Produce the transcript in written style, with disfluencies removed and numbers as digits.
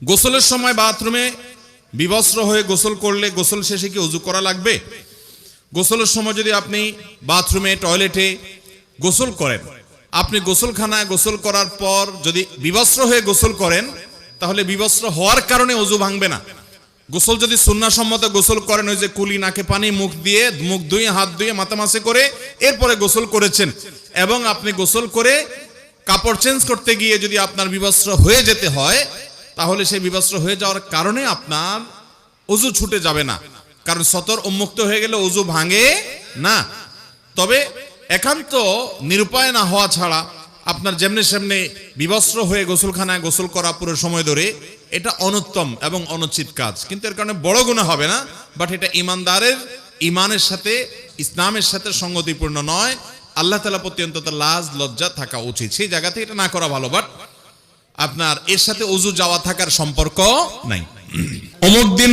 গোসলের সময় বাথরুমে বিবস্ত্র হয়ে গোসল করলে গোসল শেষে কি ওযু করা লাগবে? গোসলের সময় যদি আপনি বাথরুমে টয়লেটে গোসল করেন, আপনি গোসলখানায় গোসল করার পর যদি বিবস্ত্র হয়ে গোসল করেন, তাহলে বিবস্ত্র হওয়ার কারণে ওযু ভাঙবে না। গোসল যদি সুন্নাহসম্মত গোসল করেন, ওই যে কুলি, নাকে পানি, মুখ ধুয়ে হাত ধুয়ে মাথা মাসে করে এরপরে গোসল করেছেন, এবং আপনি গোসল করে কাপড় চেঞ্জ করতে গিয়ে যদি আপনার বিবস্ত্র হয়ে যেতে হয়, তাহলে সেই বিবস্ত্র হয়ে যাওয়ার কারণে আপনার ওযু ছুটে যাবে না, কারণ সতর উন্মুক্ত হয়ে গেলে ওযু ভাঙে না। তবে একান্ত নিরুপায় না হওয়া ছাড়া আপনার যেমনি সেমনি বিবস্ত্র হয়ে গোসলখানায় গোসল করা পুরো সময় ধরে, এটা অনুত্তম এবং অনুচিত কাজ, কিন্তু এর কারণে বড় গুনাহ হবে না। বাট এটা ইমানদারের ইমানের সাথে, ইসলামের সাথে সঙ্গতিপূর্ণ নয়। আল্লাহ তাআলা প্রতি অন্তত লাজ লজ্জা থাকা উচিত, সেই জায়গা থেকে এটা না করা ভালো। বাট আপনার এর সাথে ওযু যাওয়া থাকার সম্পর্ক নাই। অমুক দিন